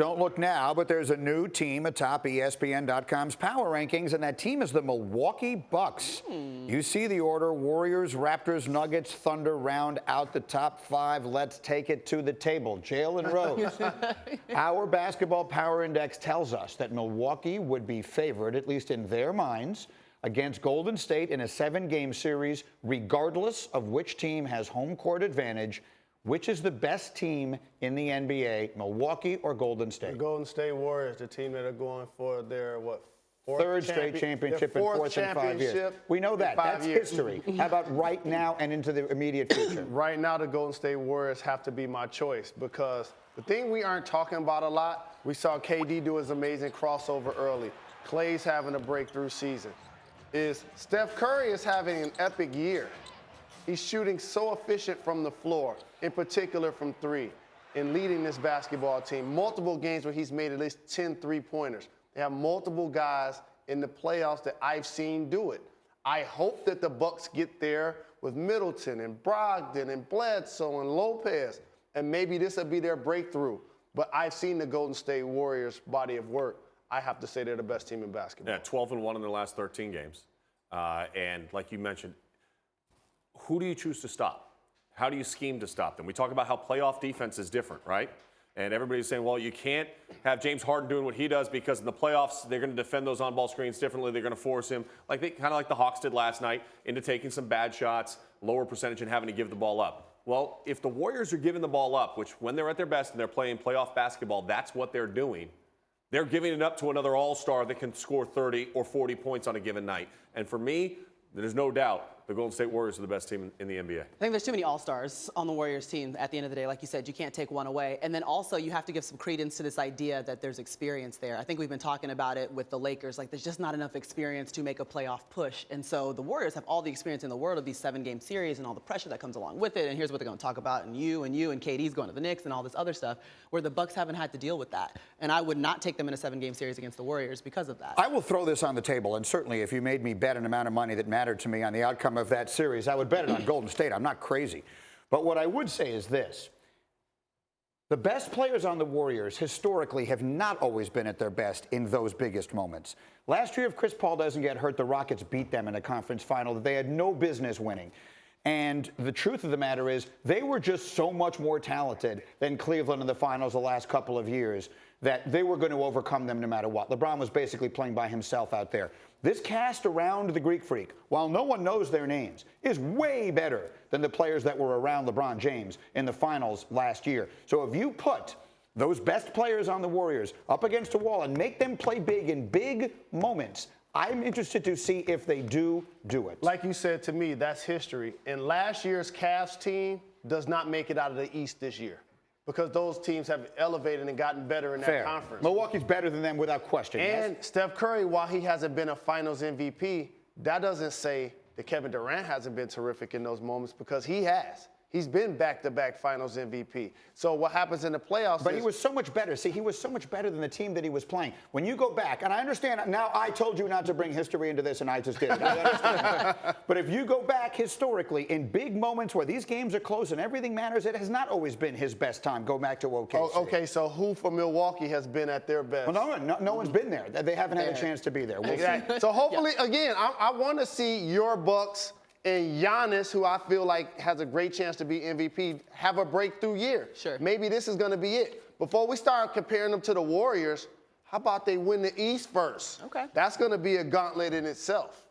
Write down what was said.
Don't look now, but there's a new team atop ESPN.com's power rankings, and that team is the Milwaukee Bucks. You see the order: Warriors, Raptors, Nuggets, Thunder round out the top five. Let's take it to the table. Jalen Rose. Our Basketball Power Index tells us that Milwaukee would be favored, at least in their minds, against Golden State in a 7-game series, regardless of which team has home court advantage. Which is the best team in the NBA, Milwaukee or Golden State? The Golden State Warriors, the team that are going for their, third straight championship and fourth in 5 years. We know that. That's history. How about right now and into the immediate future? Right now, the Golden State Warriors have to be my choice because the thing we aren't talking about a lot, we saw KD do his amazing crossover early. Klay's having a breakthrough season. Is Steph Curry is having an epic year. He's shooting so efficient from the floor, in particular from three, and leading this basketball team. Multiple games where he's made at least 10 three-pointers. They have multiple guys in the playoffs that I've seen do it. I hope that the Bucks get there with Middleton and Brogdon and Bledsoe and Lopez, and maybe this will be their breakthrough. But I've seen the Golden State Warriors' body of work. I have to say they're the best team in basketball. Yeah, 12-1 in their last 13 games. And like you mentioned, who do you choose to stop? How do you scheme to stop them? We talk about how playoff defense is different, right? And everybody's saying, well, you can't have James Harden doing what he does because in the playoffs, they're going to defend those on-ball screens differently. They're going to force him, kind of like the Hawks did last night, into taking some bad shots, lower percentage, and having to give the ball up. Well, if the Warriors are giving the ball up, which when they're at their best and they're playing playoff basketball, that's what they're doing. They're giving it up to another all-star that can score 30 or 40 points on a given night. And for me, there's no doubt the Golden State Warriors are the best team in the NBA. I think there's too many all-stars on the Warriors team at the end of the day. Like you said, you can't take one away. And then also you have to give some credence to this idea that there's experience there. I think we've been talking about it with the Lakers. Like, there's just not enough experience to make a playoff push. And so the Warriors have all the experience in the world of these 7-game series and all the pressure that comes along with it. And here's what they're going to talk about. And KD's going to the Knicks and all this other stuff, where the Bucks haven't had to deal with that. And I would not take them in a 7-game series against the Warriors because of that. I will throw this on the table. And certainly if you made me bet an amount of money that mattered to me on the outcome of that series, I would bet it on Golden State. I'm not crazy. But what I would say is this. The best players on the Warriors historically have not always been at their best in those biggest moments. Last year, if Chris Paul doesn't get hurt, the Rockets beat them in a conference final that they had no business winning. And the truth of the matter is they were just so much more talented than Cleveland in the finals the last couple of years that they were going to overcome them no matter what. LeBron was basically playing by himself out there. This cast around the Greek Freak, while no one knows their names, is way better than the players that were around LeBron James in the finals last year. So if you put those best players on the Warriors up against a wall and make them play big in big moments, I'm interested to see if they do it. Like you said to me, that's history. And last year's Cavs team does not make it out of the East this year, because those teams have elevated and gotten better in that conference. Milwaukee's better than them without question. And yes? Steph Curry, while he hasn't been a finals MVP, that doesn't say that Kevin Durant hasn't been terrific in those moments, because he has. He's been back-to-back finals MVP. So what happens in the playoffs But he was so much better. See, he was so much better than the team that he was playing. When you go back, and I understand, now I told you not to bring history into this, and I just did. I understand that. But if you go back historically, in big moments where these games are close and everything matters, it has not always been his best time. Go back to OKC. Oh, okay, so who for Milwaukee has been at their best? Well, no one's been there. They haven't had a chance to be there. We'll see. So hopefully, again, I want to see your Bucks and Giannis, who I feel like has a great chance to be MVP, have a breakthrough year. Sure. Maybe this is going to be it. Before we start comparing them to the Warriors, how about they win the East first? Okay. That's going to be a gauntlet in itself.